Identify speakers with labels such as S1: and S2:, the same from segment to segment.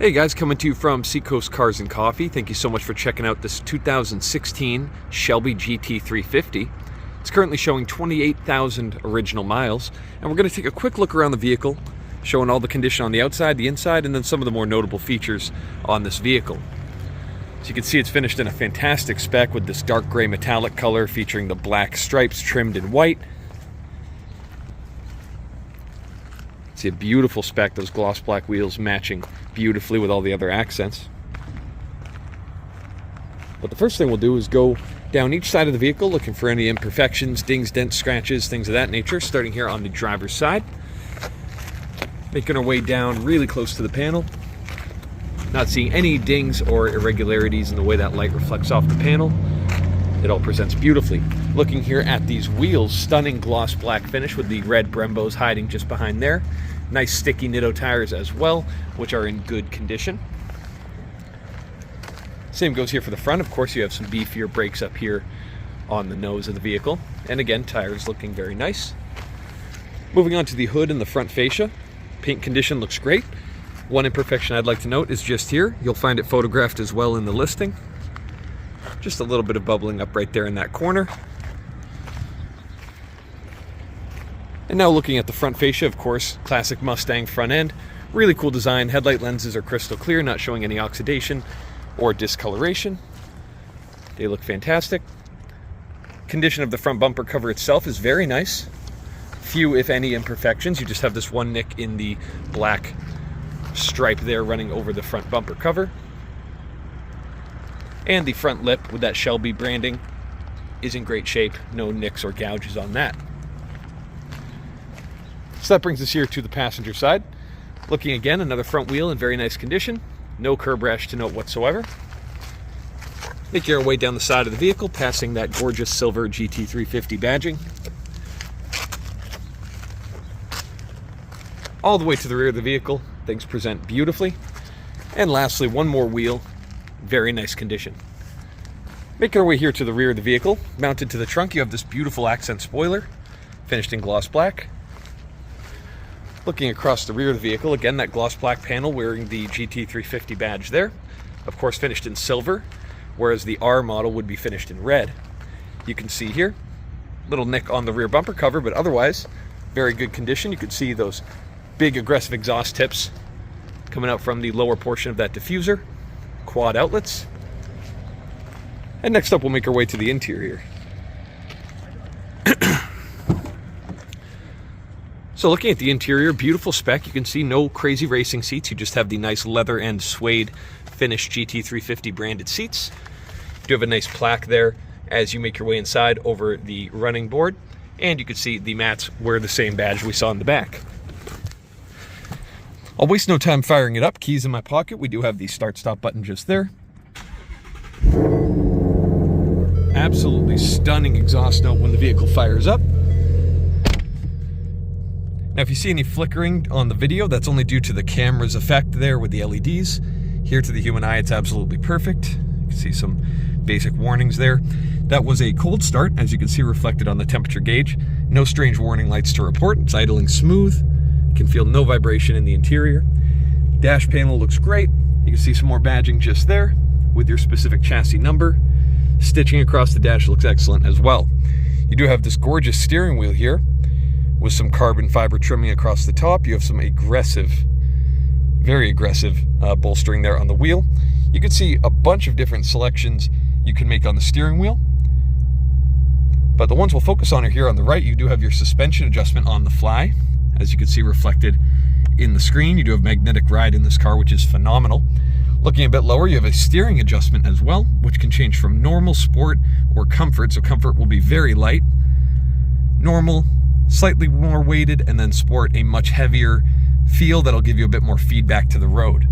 S1: Hey guys, coming to you from Seacoast Cars and Coffee. Thank you so much for checking out this 2016 Shelby GT350. It's currently showing 28,000 original miles, and we're going to take a quick look around the vehicle, showing all the condition on the outside, the inside, and then some of the more notable features on this vehicle. So you can see it's finished in a fantastic spec with this dark gray metallic color featuring the black stripes trimmed in white. See a beautiful spec, those gloss black wheels matching beautifully with all the other accents. But the first thing we'll do is go down each side of the vehicle looking for any imperfections, dings, dents, scratches, things of that nature, starting here on the driver's side. Making our way down really close to the panel. Not seeing any dings or irregularities in the way that light reflects off the panel. It all presents beautifully. Looking here at these wheels, stunning gloss black finish with the red Brembos hiding just behind there. Nice sticky Nitto tires as well, which are in good condition. Same goes here for the front. Of course, you have some beefier brakes up here on the nose of the vehicle. And again, tires looking very nice. Moving on to the hood and the front fascia. Paint condition looks great. One imperfection I'd like to note is just here. You'll find it photographed as well in the listing. Just a little bit of bubbling up right there in that corner. And now looking at the front fascia, of course, classic Mustang front end. Really cool design. Headlight lenses are crystal clear, not showing any oxidation or discoloration. They look fantastic. Condition of the front bumper cover itself is very nice. Few, if any, imperfections. You just have this one nick in the black stripe there running over the front bumper cover. And the front lip with that Shelby branding is in great shape. No nicks or gouges on that. So that brings us here to the passenger side. Looking again, another front wheel in very nice condition. No curb rash to note whatsoever. Making our way down the side of the vehicle, passing that gorgeous silver GT350 badging. All the way to the rear of the vehicle, things present beautifully. And lastly, one more wheel, very nice condition. Making our way here to the rear of the vehicle, mounted to the trunk, you have this beautiful accent spoiler, finished in gloss black. Looking across the rear of the vehicle, again, that gloss black panel wearing the GT350 badge there. Of course, finished in silver, whereas the R model would be finished in red. You can see here, little nick on the rear bumper cover, but otherwise, very good condition. You can see those big aggressive exhaust tips coming out from the lower portion of that diffuser, quad outlets. And next up, we'll make our way to the interior. So looking at the interior, beautiful spec. You can see no crazy racing seats. You just have the nice leather and suede finished GT350 branded seats. You do have a nice plaque there as you make your way inside over the running board. And you can see the mats wear the same badge we saw in the back. I'll waste no time firing it up. Keys in my pocket. We do have the start-stop button just there. Absolutely stunning exhaust note when the vehicle fires up. Now, if you see any flickering on the video, that's only due to the camera's effect there with the LEDs. Here to the human eye, it's absolutely perfect. You can see some basic warnings there. That was a cold start, as you can see reflected on the temperature gauge. No strange warning lights to report. It's idling smooth. You can feel no vibration in the interior. Dash panel looks great. You can see some more badging just there with your specific chassis number. Stitching across the dash looks excellent as well. You do have this gorgeous steering wheel here with some carbon fiber trimming across the top. You have some aggressive, very aggressive bolstering there on the wheel. You can see a bunch of different selections you can make on the steering wheel. But the ones we'll focus on are here on the right. You do have your suspension adjustment on the fly, as you can see reflected in the screen. You do have magnetic ride in this car, which is phenomenal. Looking a bit lower, you have a steering adjustment as well, which can change from normal, sport, or comfort. So comfort will be very light. Normal, slightly more weighted, and then sport, a much heavier feel that'll give you a bit more feedback to the road.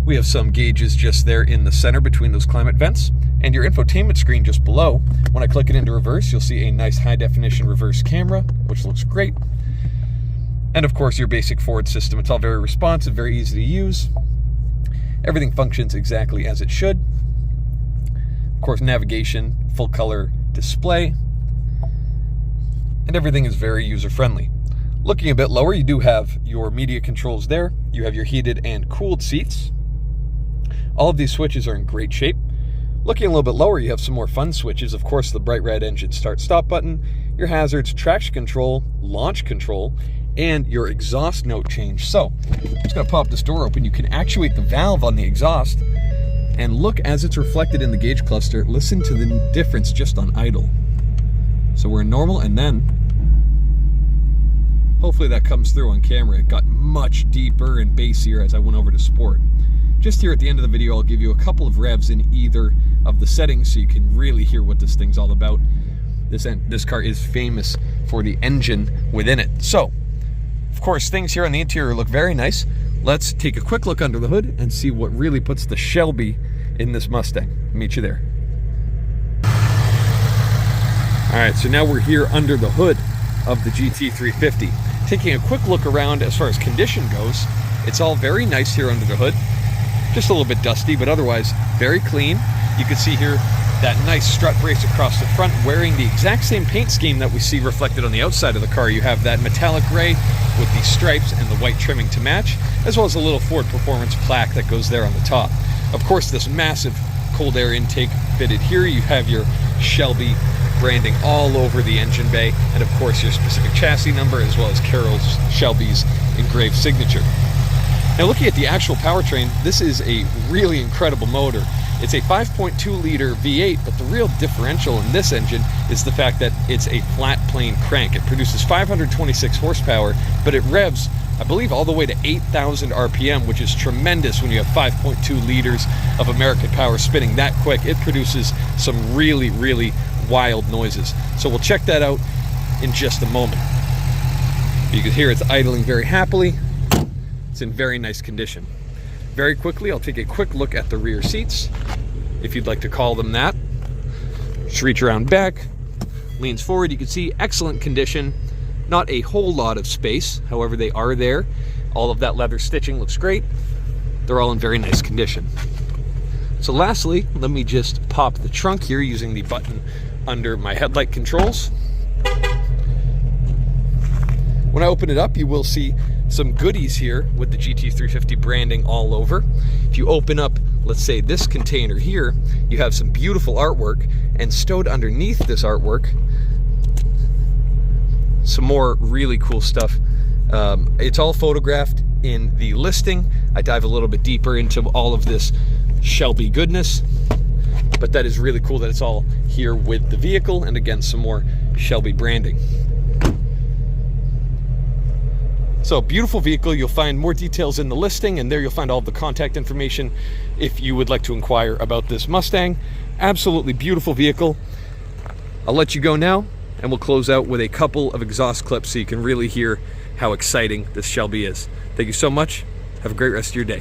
S1: We have some gauges just there in the center between those climate vents, and your infotainment screen just below. When I click it into reverse, you'll see a nice high-definition reverse camera, which looks great. And of course, your basic forward system. It's all very responsive, very easy to use. Everything functions exactly as it should. Of course, navigation, full color display, and everything is very user-friendly. Looking a bit lower, you do have your media controls there. You have your heated and cooled seats. All of these switches are in great shape. Looking a little bit lower, you have some more fun switches. Of course, the bright red engine start-stop button, your hazards, traction control, launch control, and your exhaust note change. So, I'm just gonna pop this door open. You can actuate the valve on the exhaust and look as it's reflected in the gauge cluster. Listen to the difference just on idle. So we're in normal, and then hopefully that comes through on camera. It got much deeper and bassier as I went over to sport. Just here at the end of the video, I'll give you a couple of revs in either of the settings so you can really hear what this thing's all about. This car is famous for the engine within it. So, of course, things here on the interior look very nice. Let's take a quick look under the hood and see what really puts the Shelby in this Mustang. Meet you there. All right, so now we're here under the hood of the GT350. Taking a quick look around as far as condition goes, it's all very nice here under the hood. Just a little bit dusty, but otherwise very clean. You can see here that nice strut brace across the front, wearing the exact same paint scheme that we see reflected on the outside of the car. You have that metallic gray with the stripes and the white trimming to match, as well as a little Ford Performance plaque that goes there on the top. Of course, this massive cold air intake fitted here. You have your Shelby branding all over the engine bay, and of course your specific chassis number, as well as Carroll Shelby's engraved signature. Now, looking at the actual powertrain, this is a really incredible motor. It's a 5.2 liter V8, but the real differential in this engine is the fact that it's a flat plane crank. It produces 526 horsepower, but it revs, I believe, all the way to 8,000 RPM, which is tremendous when you have 5.2 liters of American power spinning that quick. It produces some really, really wild noises. So we'll check that out in just a moment. You can hear it's idling very happily. It's in very nice condition. Very quickly, I'll take a quick look at the rear seats, if you'd like to call them that. Just reach around back, leans forward. You can see excellent condition. Not a whole lot of space, however they are there. All of that leather stitching looks great. They're all in very nice condition. So lastly, let me just pop the trunk here using the button under my headlight controls. When I open it up, you will see some goodies here with the GT350 branding all over. If you open up, let's say, this container here, you have some beautiful artwork, and stowed underneath this artwork, some more really cool stuff. It's all photographed in the listing. I dive a little bit deeper into all of this Shelby goodness, but that is really cool that it's all here with the vehicle, and again, some more Shelby branding. So, beautiful vehicle. You'll find more details in the listing, and there you'll find all of the contact information if you would like to inquire about this Mustang. Absolutely beautiful vehicle. I'll let you go now, and we'll close out with a couple of exhaust clips so you can really hear how exciting this Shelby is. Thank you so much. Have a great rest of your day.